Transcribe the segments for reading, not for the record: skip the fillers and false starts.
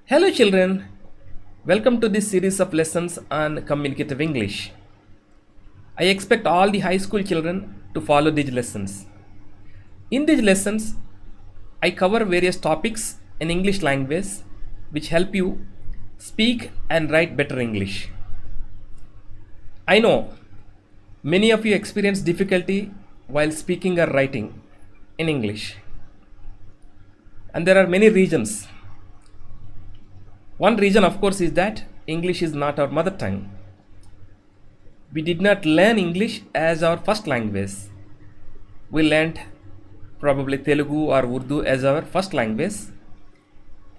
Hello children, welcome to this series of lessons on Communicative English. I expect all the high school children to follow these lessons. In these lessons, I cover various topics in English language which help you speak and write better English. I know many of you experience difficulty while speaking or writing in English, and there are many reasons. One reason, of course, is that English is not our mother tongue. We did not learn English as our first language. We learned probably Telugu or Urdu as our first language,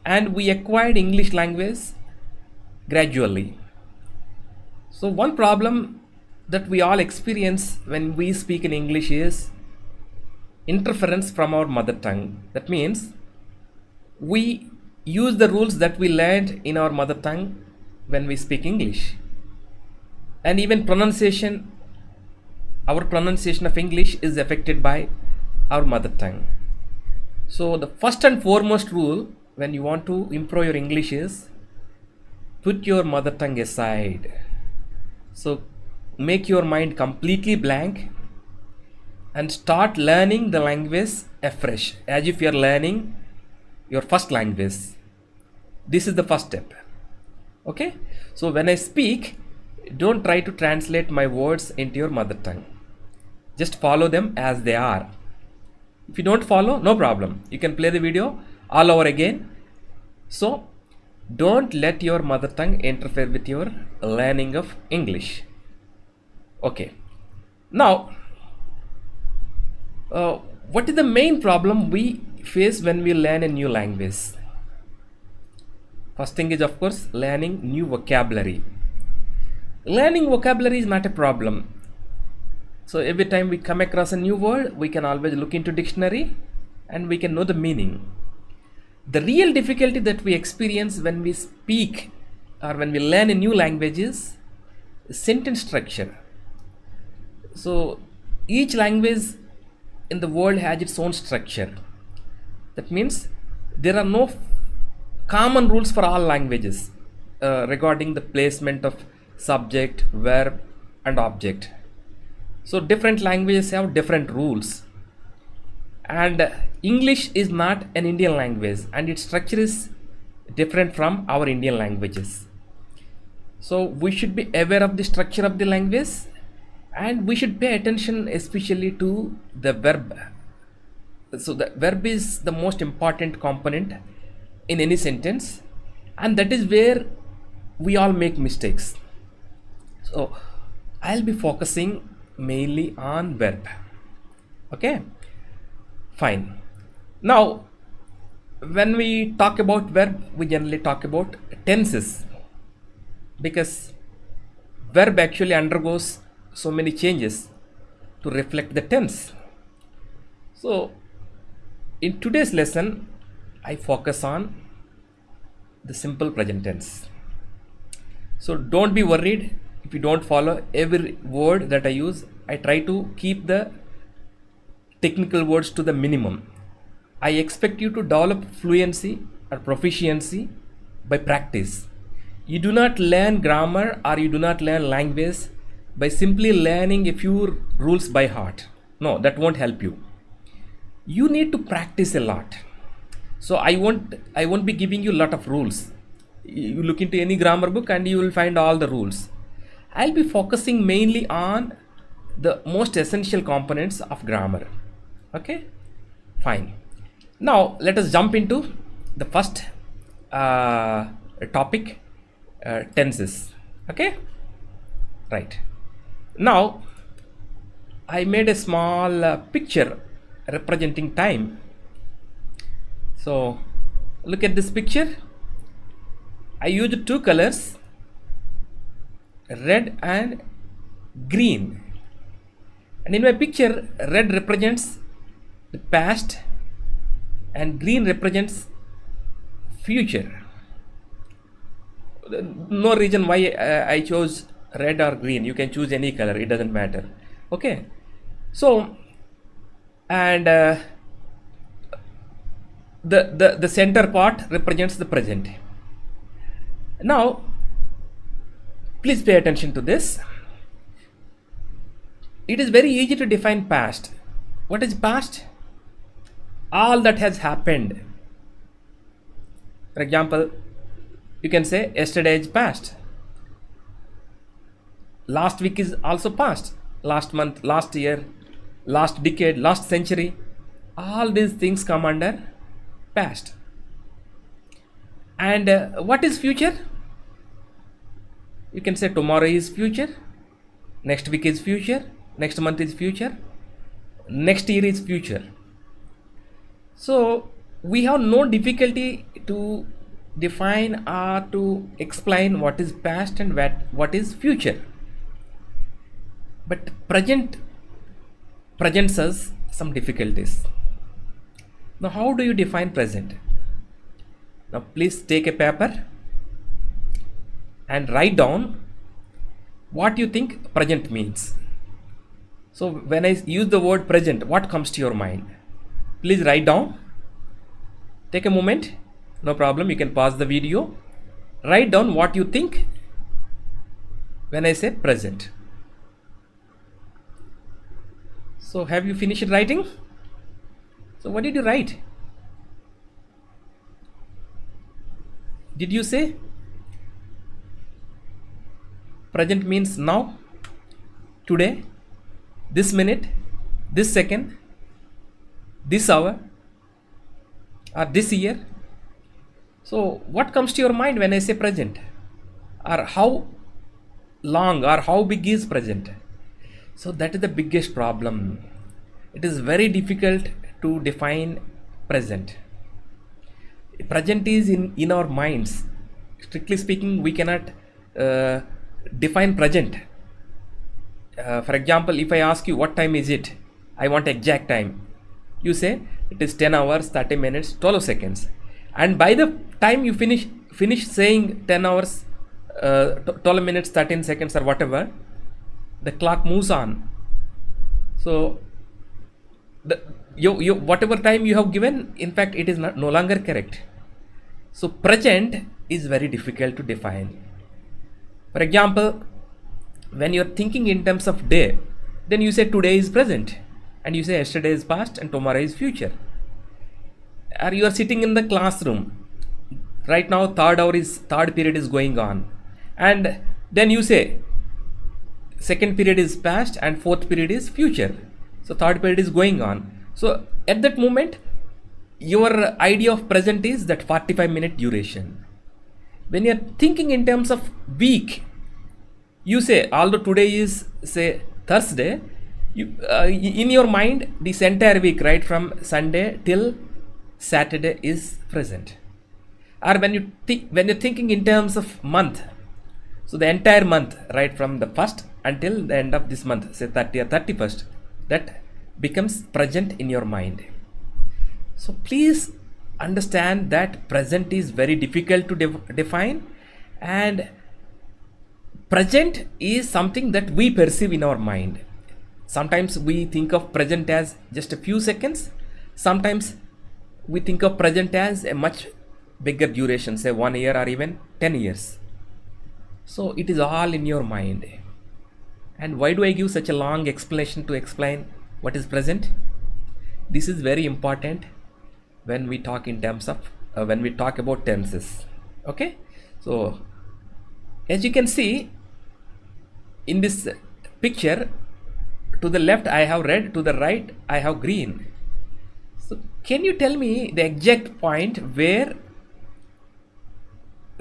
and we acquired English language gradually. So, one problem that we all experience when we speak in English is interference from our mother tongue. That means we use the rules that we learned in our mother tongue when we speak English. And even pronunciation, our pronunciation of English is affected by our mother tongue. So, the first and foremost rule when you want to improve your English is put your mother tongue aside. So, make your mind completely blank and start learning the language afresh as if you are learning your first language. This is the first step. Okay, so when I speak, don't try to translate my words into your mother tongue. Just follow them as they are. If you don't follow, no problem. You can play the video all over again. So don't let your mother tongue interfere with your learning of English. Okay, now what is the main problem we face when we learn a new language? First thing is, of course, learning new vocabulary. Learning vocabulary is not a problem. So every time we come across a new word, we can always look into dictionary and we can know the meaning. The real difficulty that we experience when we speak or when we learn a new language is sentence structure. So each language in the world has its own structure. That means there are no common rules for all languages regarding the placement of subject, verb and object. So different languages have different rules, and English is not an Indian language and its structure is different from our Indian languages. So we should be aware of the structure of the language, and we should pay attention especially to the verb. So the verb is the most important component in any sentence, and that is where we all make mistakes. So I'll be focusing mainly on verb. Okay, fine. Now when we talk about verb, we generally talk about tenses, because verb actually undergoes so many changes to reflect the tense. So in today's lesson, I focus on the simple present tense. So don't be worried if you don't follow every word that I use. I try to keep the technical words to the minimum. I expect you to develop fluency or proficiency by practice. You do not learn grammar or you do not learn language by simply learning a few rules by heart. No, that won't help you. You need to practice a lot. So I won't be giving you a lot of rules. You look into any grammar book and you will find all the rules. I'll be focusing mainly on the most essential components of grammar. Okay, fine. Now let us jump into the first topic, tenses. Okay, right. Now I made a small picture representing time. So look at this picture. I used two colors, red and green. And in my picture, red represents the past and green represents future. No reason why I chose red or green. You can choose any color, it doesn't matter. Okay, so and the center part represents the present. Now, please pay attention to this. It is very easy to define past. What is past? All that has happened. For example, you can say yesterday is past. Last week is also past. Last month, last year, last decade, last century. All these things come under past. And what is future? You can say tomorrow is future, next week is future, next month is future, next year is future. So we have no difficulty to define or to explain what is past and what is future. But present presents us some difficulties. Now, how do you define present? Now, please take a paper and write down what you think present means. So, when I use the word present, what comes to your mind? Please write down. Take a moment. No problem. You can pause the video. Write down what you think when I say present. So, have you finished writing? So, what did you write? Did you say present means now, today, this minute, this second, this hour, or this year? So, what comes to your mind when I say present? Or how long or how big is present? So, that is the biggest problem. It is very difficult to define present. Present is in our minds. Strictly speaking, we cannot define present. For example, if I ask you what time is it, I want exact time. You say it is 10 hours, 30 minutes, 12 seconds. And by the time you finish saying 10 hours, 12 minutes, 13 seconds or whatever, the clock moves on. So whatever time you have given, in fact, it is no longer correct. So present is very difficult to define. For example, when you're thinking in terms of day, then you say today is present, and you say yesterday is past and tomorrow is future. Or you are sitting in the classroom. Right now, third period is going on, and then you say second period is past and fourth period is future. So third period is going on. So at that moment, your idea of present is that 45-minute duration. When you are thinking in terms of week, you say, although today is say Thursday, in your mind this entire week, right from Sunday till Saturday, is present. Or when you're thinking in terms of month, so the entire month, right from the first until the end of this month, say 30 or 31st, that becomes present in your mind. So please understand that present is very difficult to define, and present is something that we perceive in our mind. Sometimes we think of present as just a few seconds. Sometimes we think of present as a much bigger duration, say 1 year or even 10 years. So it is all in your mind. And why do I give such a long explanation to explain what is present? This is very important when we talk in terms of when we talk about tenses. Okay, so as you can see in this picture, to the left I have red, to the right I have green. So can you tell me the exact point where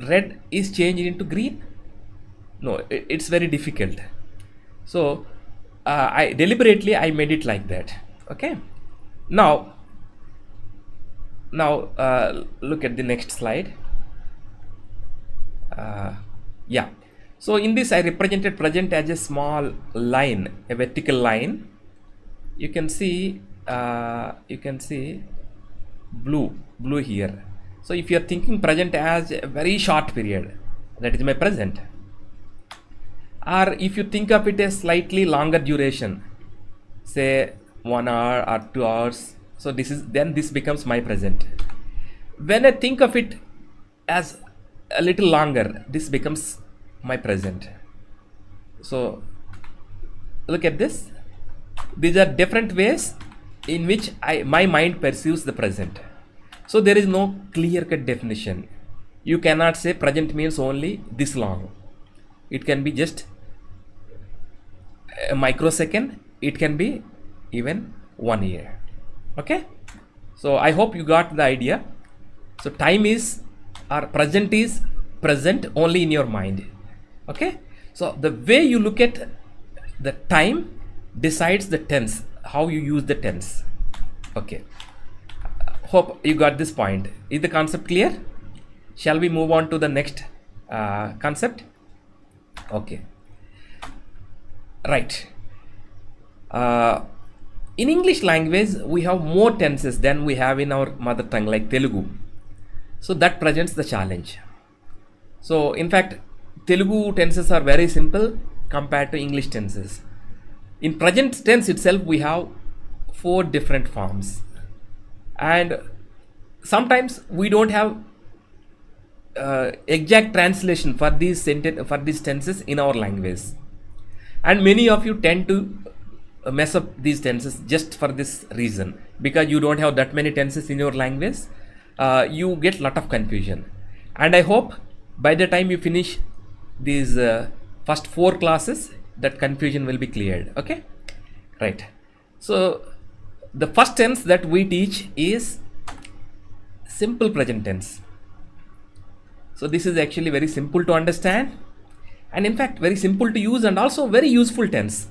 red is changed into green? No, it's very difficult. So I deliberately made it like that. Okay, now look at the next slide. Yeah, so in this I represented present as a small line, a vertical line. You can see blue here. So if you are thinking present as a very short period, that is my present. Or if you think of it as slightly longer duration, say 1 hour or 2 hours, so this becomes my present. When I think of it as a little longer, this becomes my present. So look at this. These are different ways in which my mind perceives the present. So there is no clear-cut definition. You cannot say present means only this long. It can be just a microsecond. It can be even 1 year. Okay. So I hope you got the idea. So time is, or present is present only in your mind. Okay. So the way you look at the time decides the tense, how you use the tense. Okay. Hope you got this point. Is the concept clear? Shall we move on to the next concept? Okay. Right. In English language, we have more tenses than we have in our mother tongue, like Telugu. So that presents the challenge. So in fact, Telugu tenses are very simple compared to English tenses. In present tense itself, we have 4 different forms, and sometimes we don't have exact translation for these tenses in our language, and many of you tend to mess up these tenses just for this reason, because you don't have that many tenses in your language. You get lot of confusion, and I hope by the time you finish these first 4 classes, that confusion will be cleared. Okay, right. So the first tense that we teach is simple present tense. So this is actually very simple to understand, and in fact very simple to use, and also very useful tense.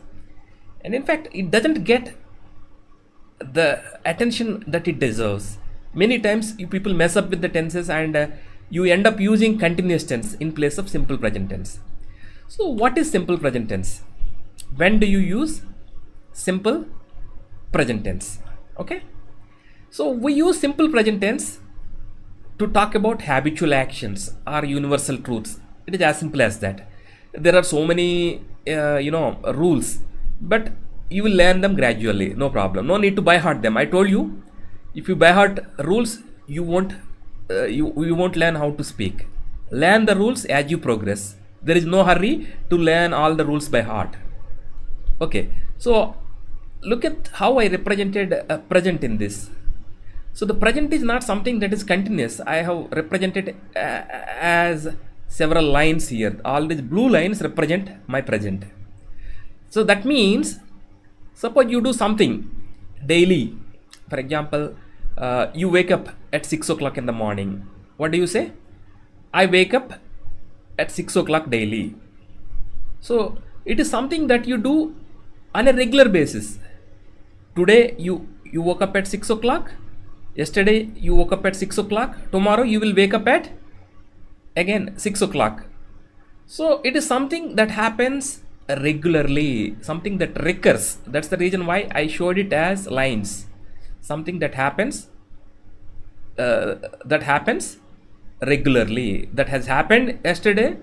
And in fact it doesn't get the attention that it deserves. Many times you people mess up with the tenses, and you end up using continuous tense in place of simple present tense. So what is simple present tense? When do you use simple present tense? Okay, so we use simple present tense to talk about habitual actions or universal truths. It is as simple as that. There are so many rules, but you will learn them gradually, no problem. No need to by heart them. I told you, if you by heart rules, you won't learn how to speak. Learn the rules as you progress. There is no hurry to learn all the rules by heart. Okay, so look at how I represented a present in this. So the present is not something that is continuous. I have represented as several lines here. All these blue lines represent my present. So that means, suppose you do something daily. For example, you wake up at 6 o'clock in the morning. What do you say? I wake up at 6 o'clock daily. So it is something that you do on a regular basis. Today you woke up at 6 o'clock. Yesterday you woke up at 6 o'clock. Tomorrow you will wake up at again 6 o'clock. So it is something that happens regularly, something that recurs. That's the reason why I showed it as lines. Something that happens regularly, that has happened yesterday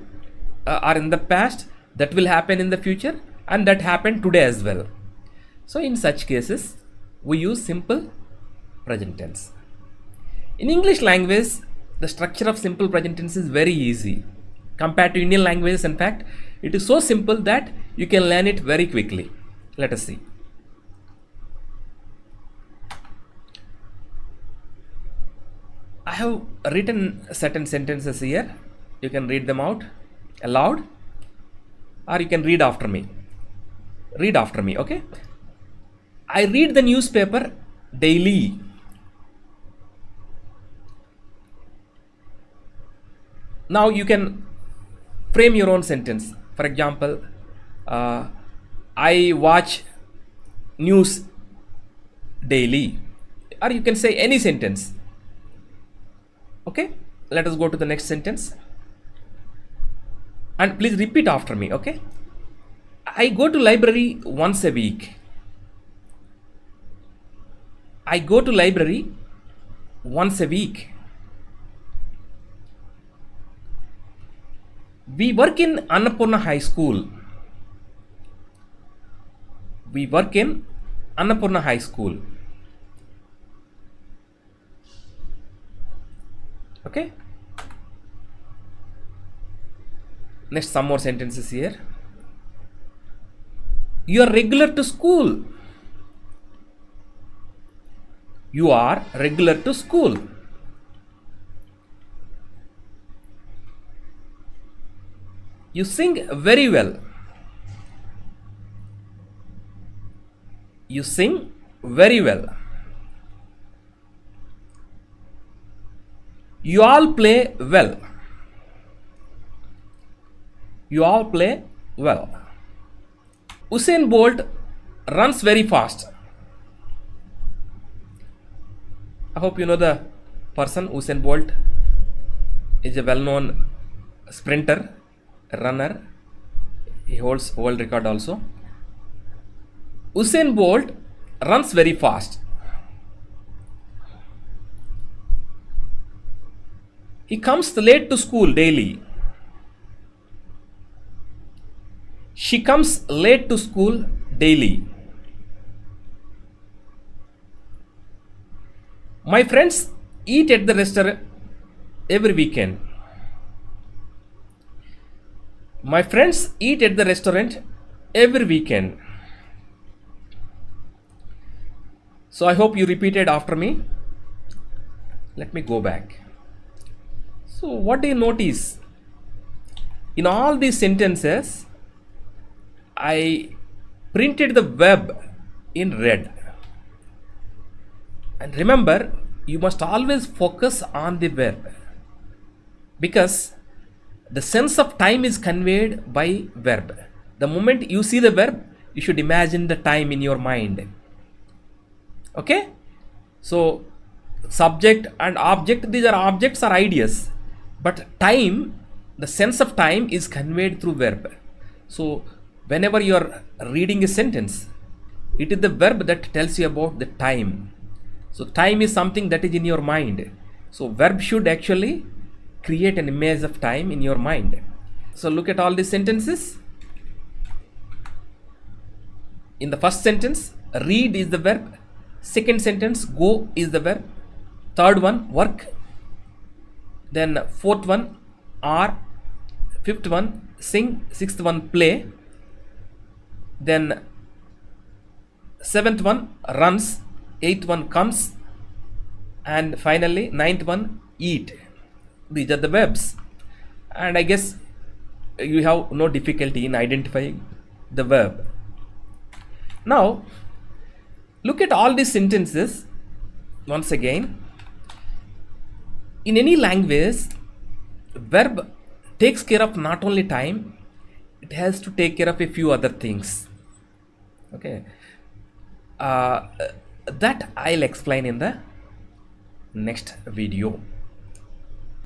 or in the past, that will happen in the future, and that happened today as well. So in such cases we use simple present tense. In English language, the structure of simple present tense is very easy compared to Indian languages. In fact, it is so simple that you can learn it very quickly. Let us see. I have written certain sentences here. You can read them out aloud, or you can read after me. Read after me, okay? I read the newspaper daily. Now you can frame your own sentence. For example, I watch news daily, or you can say any sentence. Okay, let us go to the next sentence, and please repeat after me. Okay, I go to library once a week. I go to library once a week. We work in Annapurna High School. We work in Annapurna High School. Okay. Next, some more sentences here. You are regular to school. You are regular to school. You sing very well. You sing very well. You all play well. You all play well. Usain Bolt runs very fast. I hope you know the person. Usain Bolt is a well-known sprinter, runner. He holds world record also. Usain Bolt runs very fast. He comes late to school daily. She comes late to school daily. My friends eat at the restaurant every weekend. My friends eat at the restaurant every weekend. So I hope you repeated after me. Let me go back. So what do you notice? In all these sentences, I printed the verb in red. And remember, you must always focus on the verb, because the sense of time is conveyed by verb. The moment you see the verb, you should imagine the time in your mind. Okay? So subject and object, these are objects or ideas, but time, the sense of time is conveyed through verb. So whenever you are reading a sentence, it is the verb that tells you about the time. So time is something that is in your mind. So verb should actually create an image of time in your mind. So look at all these sentences. In the first sentence, read is the verb. Second sentence, go is the verb. Third one, work. Then fourth one, are. Fifth one, sing. Sixth one, play. Then seventh one, runs. Eighth one, comes. And finally, ninth one, eat. These are the verbs. And I guess you have no difficulty in identifying the verb. Now, look at all these sentences once again. In any language, verb takes care of not only time, it has to take care of a few other things. Okay. That I'll explain in the next video.